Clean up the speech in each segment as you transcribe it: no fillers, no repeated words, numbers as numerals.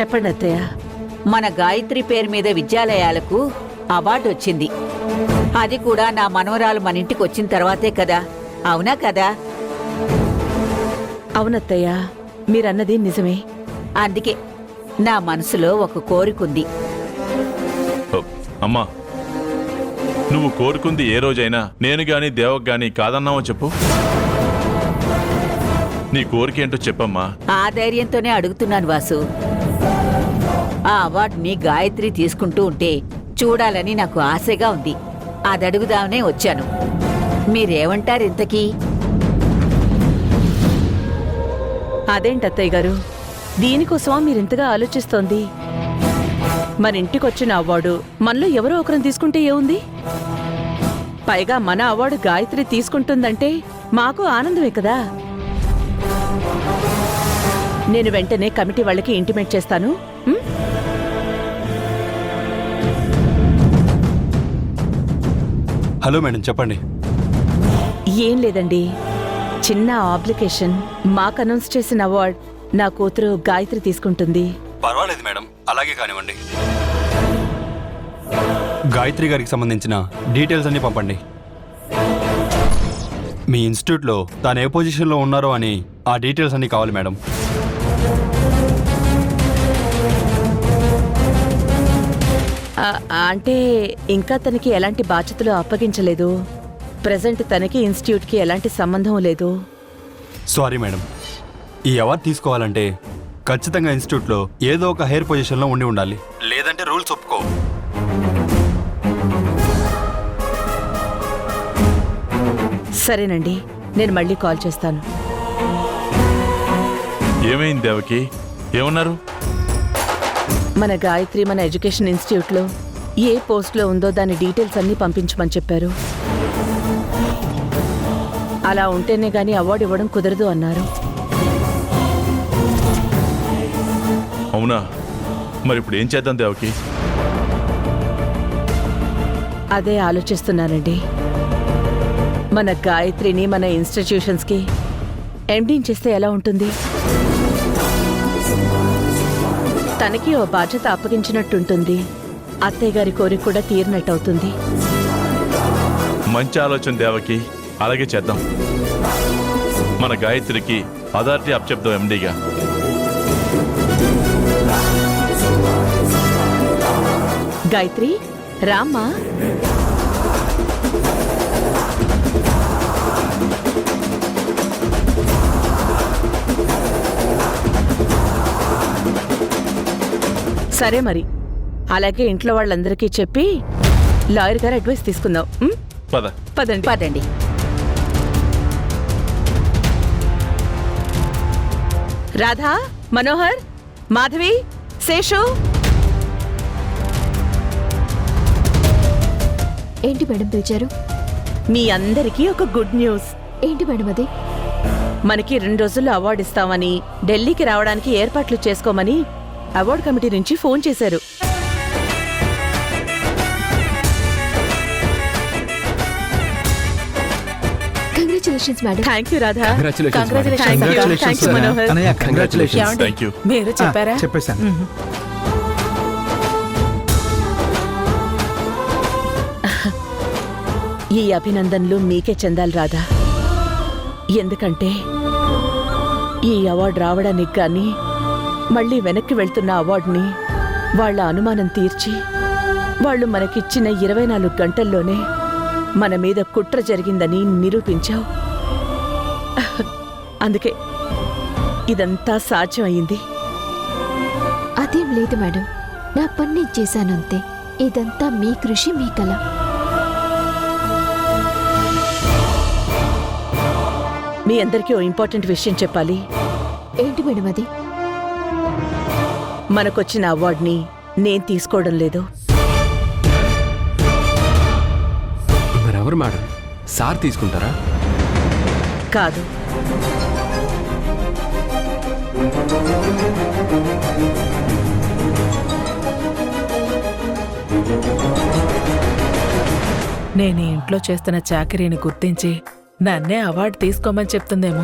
చెప్పండి అత్తయ్య. మన గాయత్రి పేరు మీద విద్యాలయాలకు అవార్డు వచ్చింది. అది కూడా నా మనవరాలు మన ఇంటికి వచ్చిన తర్వాతే కదా. అవునా కదా? అవునత్తయ్య, మీరన్నది నిజమే. అందుకే నా మనసులో ఒక కోరికుంది. అమ్మా, నువ్వు కోరుకుంది ఏ రోజైనా నేను గాని దేవక్ గాని కాదన్నావో చెప్పు. నీ కోరికేంటో చెప్పమ్మా. ఆ ధైర్యంతోనే అడుగుతున్నాను వాసు. ఆ అవార్డుని గాయత్రి తీసుకుంటూ ఉంటే చూడాలని నాకు ఆశగా ఉంది. అది అడుగుదామనే వచ్చాను. మీరేమంటారు ఇంతకీ? అదేంటత్తయ్య గారు, దీనికోసమా మీరింతగా ఆలోచిస్తోంది? మన ఇంటికొచ్చిన అవార్డు మనలో ఎవరో ఒకరిని తీసుకుంటే ఏముంది? పైగా మన అవార్డు గాయత్రి తీసుకుంటుందంటే మాకు ఆనందమే కదా. నేను వెంటనే కమిటీ వాళ్ళకి ఇంటిమేట్ చేస్తాను. హలో మేడం, చెప్పండి. ఏం లేదండి, చిన్న అప్లికేషన్. మాకు అనౌన్స్ చేసిన అవార్డ్ నా కూతురు గాయత్రి తీసుకుంటుంది. పర్వాలేదు మేడం, అలాగే కానివ్వండి. గాయత్రి గారికి సంబంధించిన డీటెయిల్స్ అన్ని పంపండి. మీ ఇన్స్టిట్యూట్లో తాను ఏ పొజిషన్లో ఉన్నారో అని ఆ డీటెయిల్స్ అన్ని కావాలి మేడం. అంటే ఇంకా తనకి ఎలాంటి బాధ్యతలు అప్పగించలేదు. ప్రెజెంట్ తనకి ఇన్స్టిట్యూట్కి ఎలాంటి సంబంధం లేదు. సారీ మేడం, ఈ అవార్డు తీసుకోవాలంటే ఖచ్చితంగా ఇన్స్టిట్యూట్లో ఏదో ఒక హైర్ పొజిషన్లో ఉండి ఉండాలి, లేదంటే రూల్స్ ఒప్పుకో. సరేనండి, నేను మళ్ళీ కాల్ చేస్తాను. ఏమైంది దేవకి? ఏమన్నారు? మన గాయత్రి మన ఎడ్యుకేషన్ ఇన్స్టిట్యూట్లో ఏ పోస్ట్లో ఉందో దాని డీటెయిల్స్ అన్నీ పంపించమని చెప్పారు. అలా ఉంటేనే గానీ అవార్డు ఇవ్వడం కుదరదు అన్నారు. అవునా? మరి ఇప్పుడు ఏం చేద్దాం దేవకి? అదే ఆలోచిస్తున్నానండి. మన గాయత్రిని మన ఇన్స్టిట్యూషన్స్కి ఎండీని చేస్తే ఎలా ఉంటుంది? తనకి ఓ బాధ్యత అప్పగించినట్టుంటుంది. అత్తయ్య గారి కోరిక కూడా తీరినట్టవుతుంది. మంచి ఆలోచన దేవకి, అలాగే చేద్దాం. మన గాయత్రికి అథారిటీ అప్పచెప్దాం ఎండీగా. గాయత్రి, రామ్మా. సరే మరి, అలాగే ఇంట్లో వాళ్ళందరికీ చెప్పి లాయర్ గారు అడ్వైస్ తీసుకుందాం. పద పదండి. పదండి. రాధా, మనోహర్, మాధవి, శేషు. ఏంటి మేడం పిలిచారు? మీ అందరికీ ఒక గుడ్ న్యూస్. ఏంటి మేడం అది? మనకి 2 రోజుల్లో అవార్డు ఇస్తామని, ఢిల్లీకి రావడానికి ఏర్పాట్లు చేసుకోమని అవార్డు కమిటీ నుంచి ఫోన్ చేశారు. Congratulations madam. Thank you Radha. Congratulations, thank you Manohar. Thank you. మీరు చెప్పారా? చెప్పేశాను. ఈ అభినందనలు మీకే చెందాలి రాధా. ఎందుకంటే ఈ అవార్డు రావడానికి కానీ మళ్ళీ వెనక్కి వెళ్తున్న అవార్డుని వాళ్ళ అనుమానం తీర్చి వాళ్ళు మనకిచ్చిన 24 గంటల్లోనే మన మీద కుట్ర జరిగిందని నిరూపించావు. అందుకే ఇదంతా సాధ్యం అయింది. అదేం లేదు మేడం, నా పని చేశాను అంతే. ఇదంతా మీ కృషి, మీ కళ. మీ అందరికీ ఓ ఇంపార్టెంట్ విషయం చెప్పాలి. ఏంటి మేడం అది? మనకొచ్చిన అవార్డుని నేను తీసుకోవడం లేదు. మరెవరు మేడం? సార్ తీసుకుంటారా? కాదు, నేను ఇంట్లో చేస్తున్న చాకరీని గుర్తించి నన్నే అవార్డు తీసుకోమని చెప్తుందేమో.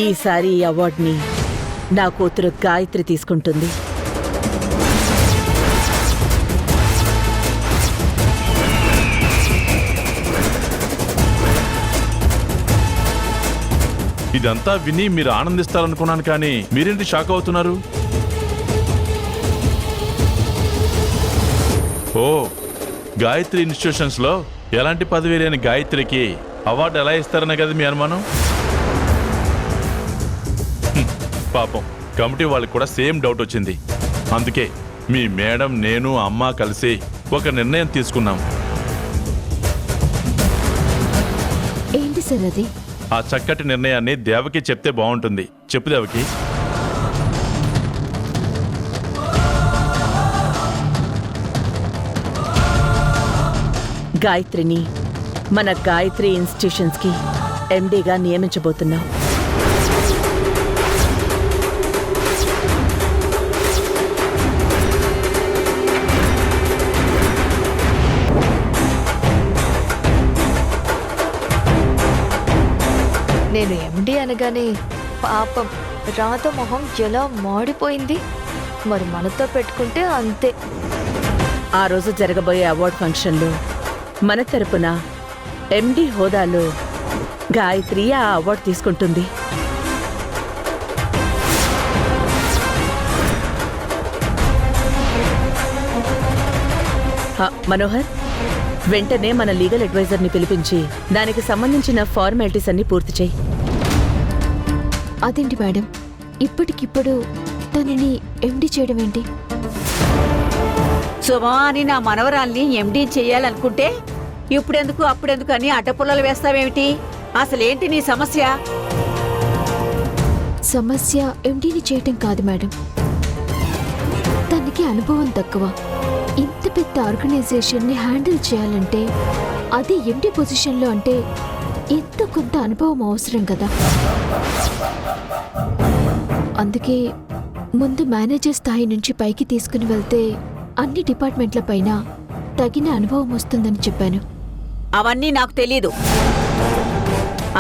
ఈసారి ఈ అవార్డుని నా కూతురు గాయత్రి తీసుకుంటుంది. ఇదంతా విని మీరు ఆనందిస్తారనుకున్నాను, కానీ మీరేంటి షాక్ అవుతున్నారు? ఓ, గాయత్రి ఇన్స్టిట్యూషన్స్ లో ఎలాంటి పదవి లేని గాయత్రికి అవార్డు ఎలా ఇస్తారనే కదా మీ అనుమానం? పాపం కమిటీ వాళ్ళకి కూడా సేమ్ డౌట్ వచ్చింది. అందుకే మీ మేడం, నేను, అమ్మ కలిసి ఒక నిర్ణయం తీసుకున్నాం. ఏంటి సార్ అది? ఆ చక్కటి నిర్ణయాన్ని దేవకి చెప్తే బాగుంటుంది. చెప్పు దేవకి. గాయత్రిని మన గాయత్రి ఇన్స్టిట్యూషన్స్ కి ఎండీగా నియమించబోతున్నాం. నేను ఎండి అనగానే పాపం రాత మొహం ఎలా మాడిపోయింది. మరి మనతో పెట్టుకుంటే అంతే. ఆ రోజు జరగబోయే అవార్డ్ ఫంక్షన్లో మన తరపున ఎండి హోదాలో గాయత్రి ఆ అవార్డు తీసుకుంటుంది. మనోహర్, వెంటనే మన లీగల్ అడ్వైజర్ని పిలిపించి దానికి సంబంధించిన ఫార్మాలిటీస్ అన్ని పూర్తి చేయి. అదేంటి మేడం, ఇప్పటికిప్పుడు తనని ఎండి చేయడం ఏంటి? శుభా అని నా మనవరాల్ని ఎండీ చెయ్యాలనుకుంటే ఇప్పుడెందుకు అప్పుడెందుకు అని అడ్డపుల్లలు వేస్తావేమిటి? అసలేంటి నీ సమస్య? సమస్య ఎండీని చేయటం కాదు మేడం, తనకి అనుభవం తక్కువ. ఇంత పెద్ద ఆర్గనైజేషన్ని హ్యాండిల్ చేయాలంటే, అది ఎండి పొజిషన్లో అంటే ఎంతో కొంత అనుభవం అవసరం కదా. అందుకే ముందు మేనేజర్ స్థాయి నుంచి పైకి తీసుకుని వెళ్తే అన్ని డిపార్ట్మెంట్ల పైన తగిన అనుభవం వస్తుందని చెప్పాను. అవన్నీ నాకు తెలీదు.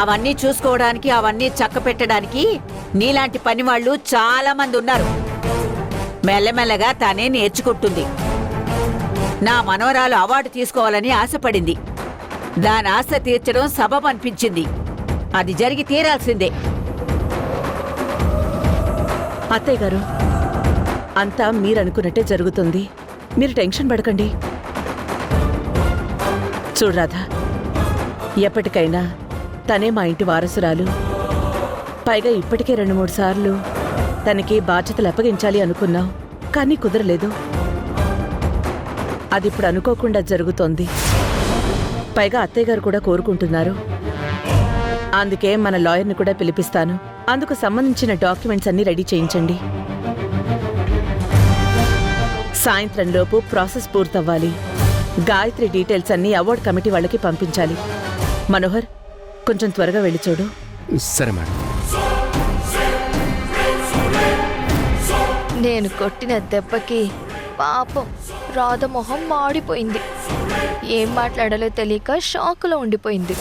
అవన్నీ చూసుకోవడానికి, అవన్నీ చక్క పెట్టడానికి నీలాంటి పనివాళ్ళు చాలా మంది ఉన్నారు. మెల్లమెల్లగా తనే నేర్చుకుంటుంది. నా మనవరాలు అవార్డు తీసుకోవాలని ఆశపడింది. దాని ఆశ తీర్చడం సబబ్ అనిపించింది. అది జరిగి తీరాల్సిందే. అత్తయ్య గారు, అంతా మీరనుకున్నట్టే జరుగుతుంది. మీరు టెన్షన్ పడకండి. చూడు రాధా, ఎప్పటికైనా తనే మా ఇంటి వారసురాలు. పైగా ఇప్పటికే 2-3 సార్లు తనకి బాధ్యతలు అప్పగించాలి అనుకున్నాం, కానీ కుదరలేదు. అది ఇప్పుడు అనుకోకుండా జరుగుతోంది. పైగా అత్తయ్య గారు కూడా కోరుకుంటున్నారు. అందుకే మన లాయర్ని కూడా పిలిపిస్తాను. అందుకు సంబంధించిన డాక్యుమెంట్స్ అన్ని రెడీ చేయించండి. సాయంత్రంలోపు ప్రాసెస్ పూర్తవ్వాలి. గాయత్రి డీటెయిల్స్ అన్ని అవార్డ్ కమిటీ వాళ్ళకి పంపించాలి. మనోహర్, కొంచెం త్వరగా వెళ్ళి చూడు. సరే మేడం. నేను కొట్టిన దెబ్బకి పాపం రాధ మొహం మాడిపోయింది. ఏం మాట్లాడాలో తెలియక షాకులో ఉండిపోయింది.